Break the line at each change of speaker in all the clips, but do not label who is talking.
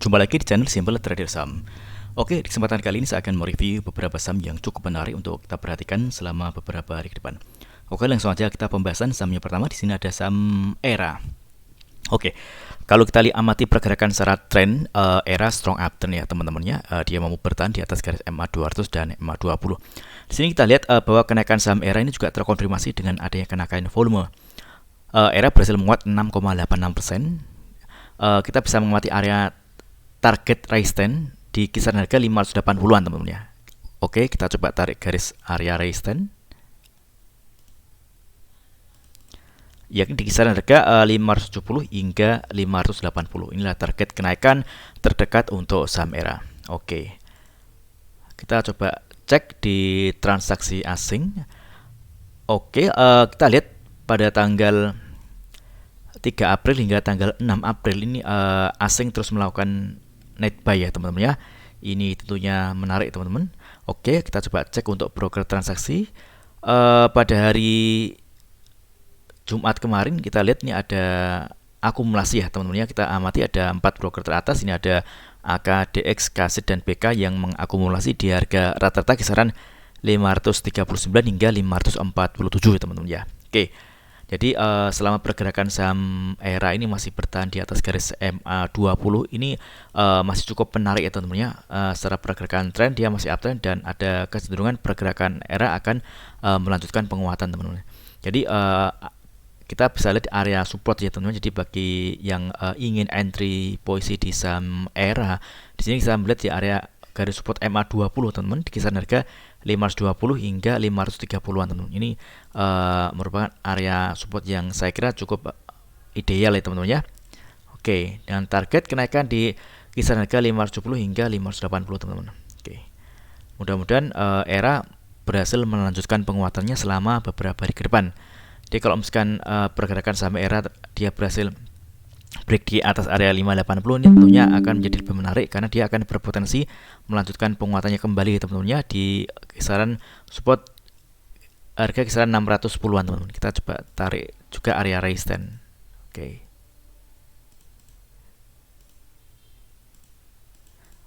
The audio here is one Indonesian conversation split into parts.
Jumpa lagi di channel Simple Trader Saham. Oke, di kesempatan kali ini saya akan mereview beberapa saham yang cukup menarik untuk kita perhatikan selama beberapa hari ke depan. Oke, langsung aja kita pembahasan sahamnya. Pertama di sini ada saham ERA. Oke, kalau kita lihat amati pergerakan secara tren, ERA strong uptrend ya teman-teman ya. Dia mampu bertahan di atas garis MA 200 dan MA 20. Di sini kita lihat bahwa kenaikan saham ERA ini juga terkonfirmasi dengan adanya kenaikan volume. ERA berhasil menguat 6,86%. Kita bisa mengamati area target resistance di kisaran harga 580-an teman-teman ya. Oke, kita coba tarik garis area resistance. Yakni di kisaran harga 570 hingga 580. Inilah target kenaikan terdekat untuk saham ERA. Oke. Kita coba cek di transaksi asing. Oke, kita lihat pada tanggal 3 April hingga tanggal 6 April ini asing terus melakukan net buy ya teman-teman ya. Ini tentunya menarik teman-teman. Oke, kita coba cek untuk broker transaksi. Pada hari Jumat kemarin kita lihat ini ada akumulasi ya teman-teman ya. Kita amati ada 4 broker teratas. Ini ada AK, DX, KZ, dan BK yang mengakumulasi di harga rata-rata kisaran 539 hingga 547 ya teman-teman ya. Oke. Jadi selama pergerakan saham ERA ini masih bertahan di atas garis MA 20 ini masih cukup menarik ya teman-teman ya. Secara pergerakan tren dia masih uptrend dan ada kecenderungan pergerakan ERA akan melanjutkan penguatan teman-teman. Jadi kita bisa lihat area support ya teman-teman. Jadi bagi yang ingin entry posisi di saham ERA, di sini kita melihat di area garis support MA 20 teman-teman di kisaran harga 520 hingga 530-an teman-teman. Ini merupakan area support yang saya kira cukup ideal ya teman-teman ya. Oke, dengan target kenaikan di kisaran harga 570 hingga 580 teman-teman. Oke. Mudah-mudahan ERA berhasil melanjutkan penguatannya selama beberapa hari ke depan. Jadi kalau misalkan pergerakan saham ERA dia berhasil break di atas area 580 ini tentunya akan menjadi lebih menarik karena dia akan berpotensi melanjutkan penguatannya kembali teman-teman ya di kisaran support harga kisaran 610-an teman-teman. Kita coba tarik juga area resistance. Oke.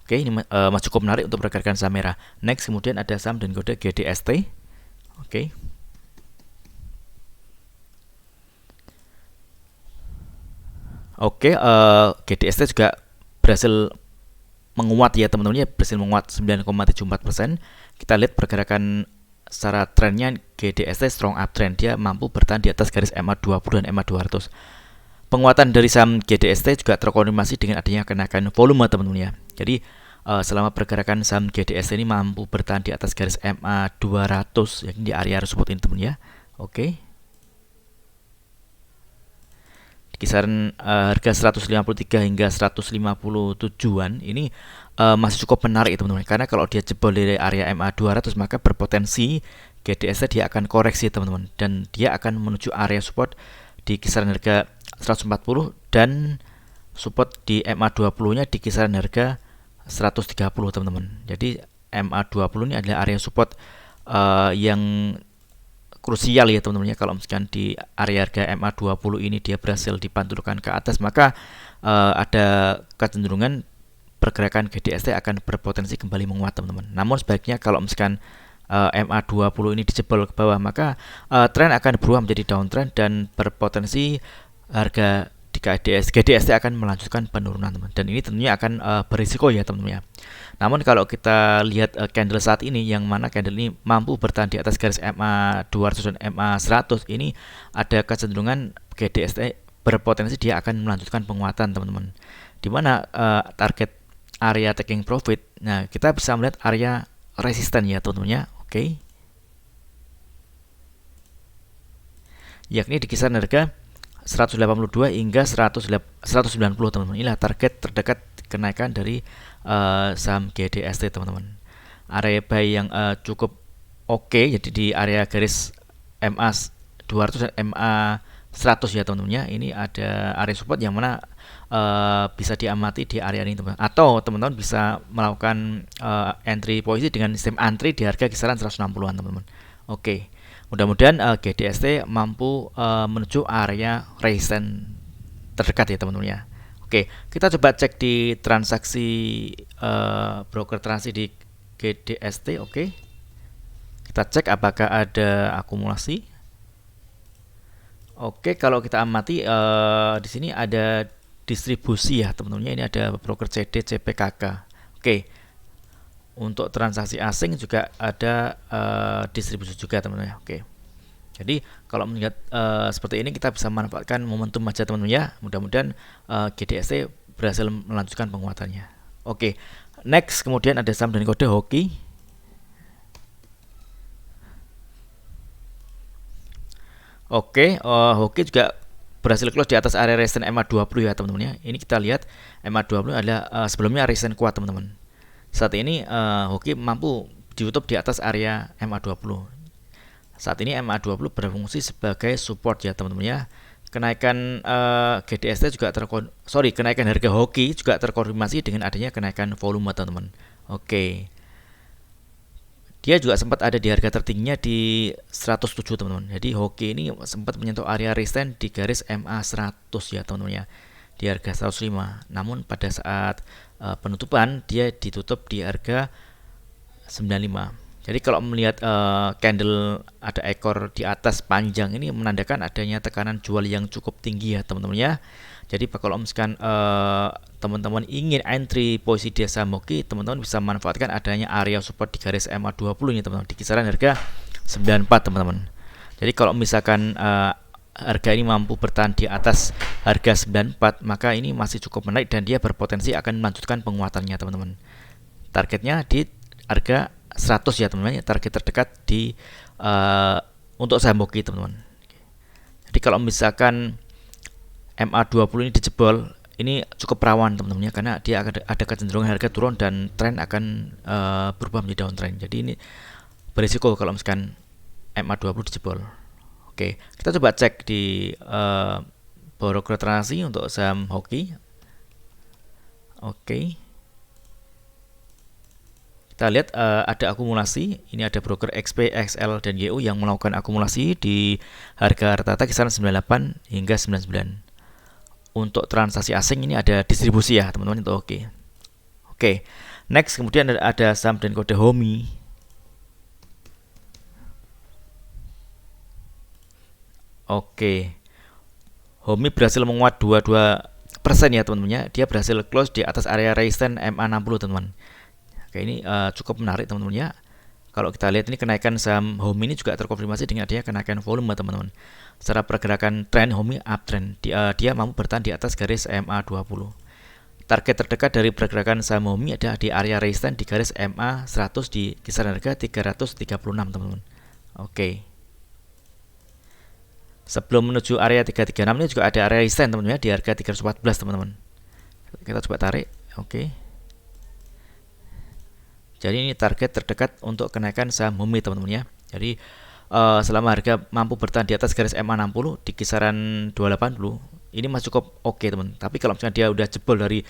Oke, ini masih cukup menarik untuk pergerakan saham ERA. Next kemudian ada saham dan kode GDST. Oke. Oke, GDST juga berhasil menguat ya teman-teman ya, berhasil menguat 9,74%. Kita lihat pergerakan secara trennya GDST strong uptrend, dia mampu bertahan di atas garis MA 20 dan MA 200. Penguatan dari saham GDST juga terkonfirmasi dengan adanya kenaikan volume teman-teman ya. Jadi selama pergerakan saham GDST ini mampu bertahan di atas garis MA 200 yakni di area support ini teman ya. Oke. Kisaran harga 153 hingga 157-an ini masih cukup menarik teman-teman, karena kalau dia jebol dari area MA 200 maka berpotensi GDST dia akan koreksi teman-teman dan dia akan menuju area support di kisaran harga 140 dan support di MA 20-nya di kisaran harga 130 teman-teman. Jadi MA 20 ini adalah area support yang krusial ya teman-teman ya. Kalau misalkan di area harga MA 20 ini dia berhasil dipantulkan ke atas maka ada kecenderungan pergerakan GDST akan berpotensi kembali menguat teman-teman. Namun sebaiknya kalau misalkan MA 20 ini dijebol ke bawah maka tren akan berubah menjadi downtrend dan berpotensi harga di GDST akan melanjutkan penurunan teman. Dan ini tentunya akan berisiko ya teman-teman ya. Namun kalau kita lihat candle saat ini yang mana candle ini mampu bertahan di atas garis MA 200 dan MA 100, ini ada kecenderungan GDST berpotensi dia akan melanjutkan penguatan teman-teman. Di mana target area taking profit. Nah, kita bisa melihat area resisten ya teman-teman ya. Oke. Yakni di kisaran harga 182 hingga 190 teman-teman. Inilah target terdekat kenaikan dari saham GDST teman-teman. Area buy yang cukup oke, jadi di area garis MA 200 dan MA 100 ya teman-teman ya. Ini ada area support yang mana bisa diamati di area ini teman-teman. Atau teman-teman bisa melakukan entry posisi dengan sistem antri di harga kisaran 160-an teman-teman. Oke. Mudah-mudahan GDST mampu menuju area resistance terdekat ya teman-teman ya. Oke, kita coba cek di transaksi broker transaksi di GDST. Oke, kita cek apakah ada akumulasi. Oke, kalau kita amati di sini ada distribusi ya teman-teman. Ini ada broker CD, CPKK. Oke, untuk transaksi asing juga ada distribusi juga teman-teman. Oke, jadi kalau melihat seperti ini kita bisa manfaatkan momentum aja teman-teman ya. Mudah-mudahan GDST berhasil melanjutkan penguatannya. Oke, next kemudian ada saham dan kode hoki. Oke, hoki juga berhasil close di atas area resistance MA20 ya teman-teman ya. Ini kita lihat MA20 adalah sebelumnya resistance kuat teman-teman. Saat ini hoki mampu ditutup di atas area MA20. Saat ini MA20 berfungsi sebagai support ya teman-teman ya. Kenaikan GDST juga kenaikan harga hoki juga terkonfirmasi dengan adanya kenaikan volume teman-teman. Oke. Dia juga sempat ada di harga tertingginya di 107 teman-teman. Jadi hoki ini sempat menyentuh area resistance di garis MA 100 ya teman-teman ya, di harga 105. Namun pada saat penutupan dia ditutup di harga 95. Jadi kalau melihat candle ada ekor di atas panjang ini menandakan adanya tekanan jual yang cukup tinggi ya teman-teman ya. Jadi kalau misalkan teman-teman ingin entry posisi di saham hoki, teman-teman bisa manfaatkan adanya area support di garis MA20 ini teman-teman, di kisaran harga 94 teman-teman. Jadi kalau misalkan harga ini mampu bertahan di atas harga 94, maka ini masih cukup menarik dan dia berpotensi akan melanjutkan penguatannya teman-teman. Targetnya di harga 100 ya teman-teman, target terdekat di untuk saham hoki teman-teman. Jadi kalau misalkan MA20 ini dijebol, ini cukup rawan teman-teman ya, karena dia ada kecenderungan harga turun dan tren akan berubah menjadi downtrend. Jadi ini berisiko kalau misalkan MA20 dijebol. Oke, kita coba cek di broker transaksi untuk saham hoki. Oke, kita lihat ada akumulasi. Ini ada broker XP, XL, dan YU yang melakukan akumulasi di harga rata-rata kisaran 98 hingga 99. Untuk transaksi asing ini ada distribusi ya teman-teman itu oke. Oke, next kemudian ada saham dan kode HOMI. Oke, HOMI berhasil menguat 22% ya teman-teman ya. Dia berhasil close di atas area resistance MA60 teman-teman. Oke, ini cukup menarik teman-teman ya. Kalau kita lihat ini kenaikan saham HOMI ini juga terkonfirmasi dengan adanya kenaikan volume teman-teman. Secara pergerakan tren HOMI uptrend, dia mampu bertahan di atas garis MA20. Target terdekat dari pergerakan saham HOMI ada di area resistance di garis MA 100 di kisaran harga 336 teman-teman. Oke. Sebelum menuju area 336 ini juga ada area resistance teman-teman ya, di harga 314 teman-teman. Kita coba tarik. Oke. Jadi ini target terdekat untuk kenaikan saham HOMI teman-teman ya. Jadi selama harga mampu bertahan di atas garis MA60 di kisaran 280, ini masih cukup oke teman. Tapi kalau misalkan dia udah jebol dari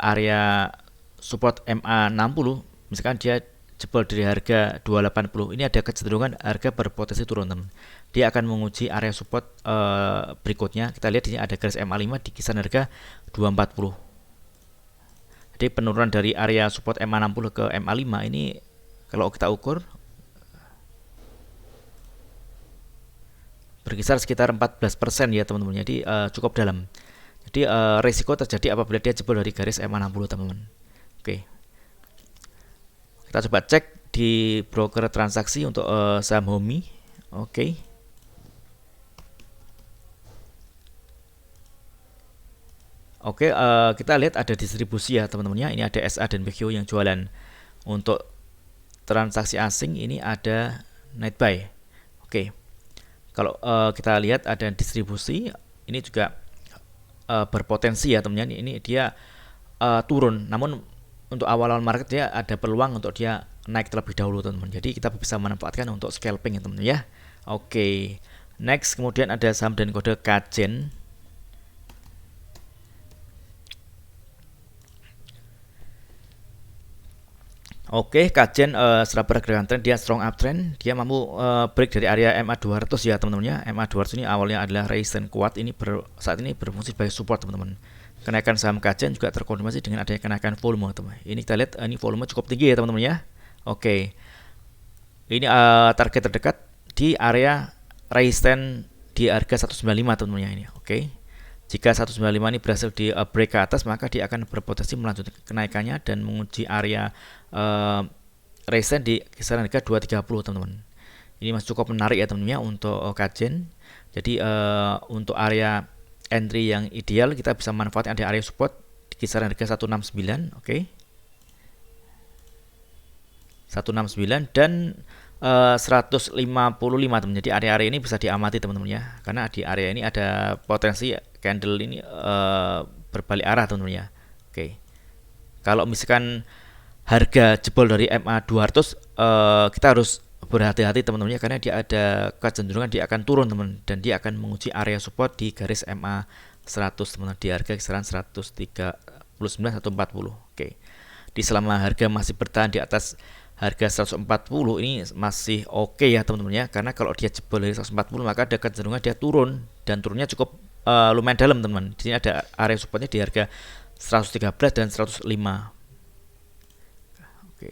area support MA60, misalkan dia jebol dari harga 280, ini ada kecenderungan harga berpotensi turun teman. Dia akan menguji area support berikutnya. Kita lihat di sini ada garis MA5 di kisaran harga 240. Jadi penurunan dari area support MA60 ke MA5 ini kalau kita ukur berkisar sekitar 14% ya teman-teman. Jadi cukup dalam. Jadi risiko terjadi apabila dia jebol dari garis MA60 teman-teman. Oke. Kita coba cek di broker transaksi untuk saham HOMI. Oke. Oke, kita lihat ada distribusi ya teman-teman ya. Ini ada SA dan BQ yang jualan. Untuk transaksi asing ini ada net buy. Oke. Kalau kita lihat ada distribusi, ini juga berpotensi ya teman-teman. Ini dia turun. Namun untuk awal-awal market dia ada peluang untuk dia naik terlebih dahulu teman-teman. Jadi kita bisa manfaatkan untuk scalping ya teman-teman ya. Oke. Next kemudian ada saham dan kode Kajen. Oke, Kajen setelah pergerakan tren dia strong uptrend, dia mampu break dari area MA200 ya teman-teman ya. MA200 ini awalnya adalah resistance kuat, ini saat ini berfungsi sebagai support teman-teman. kenaikan saham Kajen juga terkonfirmasi dengan adanya kenaikan volume, teman. Ini kita lihat ini volume cukup tinggi ya, teman-teman ya. Oke. Ini target terdekat di area resistance di harga 195, teman-teman ya ini. Oke. Jika 195 ini berhasil di break ke atas, maka dia akan berpotensi melanjutkan kenaikannya dan menguji area resistance di kisaran harga 230, teman-teman. Ini masih cukup menarik ya, teman-teman ya, untuk Kajen. Jadi untuk area entry yang ideal kita bisa manfaatkan ada area support di kisaran harga 169, oke. 169 dan 155, teman. Jadi area-area ini bisa diamati, teman-teman ya. Karena di area ini ada potensi candle ini berbalik arah, teman-teman ya. Oke. Kalau misalkan harga jebol dari MA 200, kita harus berhati-hati, teman-teman ya, karena dia ada kecenderungan dia akan turun, teman, dan dia akan menguji area support di garis MA 100, teman, di harga kisaran 139 atau 40. Oke. Di selama harga masih bertahan di atas harga 140 ini masih oke ya, teman-teman ya, karena kalau dia jebol dari 140 maka ada kecenderungan dia turun dan turunnya cukup lumayan dalam, teman. Di sini ada area supportnya di harga 113 dan 105. Oke.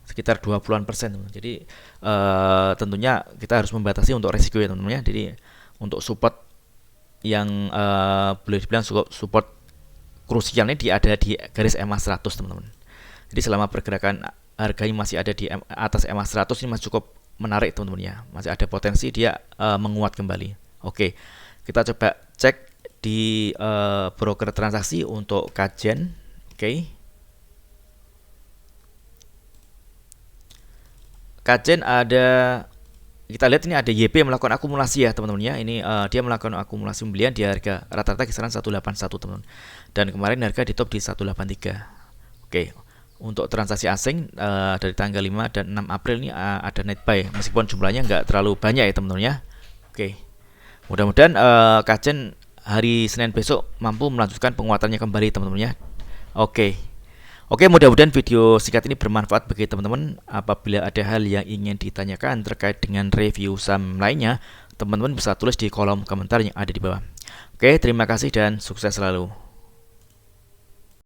Sekitar 20%, teman. Jadi tentunya kita harus membatasi untuk resiko ya, teman-teman ya. Jadi untuk support yang boleh dibilang support krusialnya ada di garis MA 100, teman-teman. Jadi selama pergerakan harganya masih ada di atas MA 100 ini masih cukup menarik, teman-teman ya. Masih ada potensi dia menguat kembali. Oke. Kita coba cek di broker transaksi untuk Kajen. Oke. Kajen ada, kita lihat ini ada YP melakukan akumulasi ya, teman-teman ya. Ini dia melakukan akumulasi pembelian di harga rata-rata kisaran 181, teman-teman. Dan kemarin harga di top di 183. Oke. Untuk transaksi asing dari tanggal 5 dan 6 April ini ada net buy, meskipun jumlahnya nggak terlalu banyak ya, teman-teman ya. Oke. Mudah-mudahan Kajen hari Senin besok mampu melanjutkan penguatannya kembali, teman-teman ya. Oke. Oke, mudah-mudahan video singkat ini bermanfaat bagi teman-teman. Apabila ada hal yang ingin ditanyakan terkait dengan review saham lainnya, teman-teman bisa tulis di kolom komentar yang ada di bawah. Oke, terima kasih dan sukses selalu.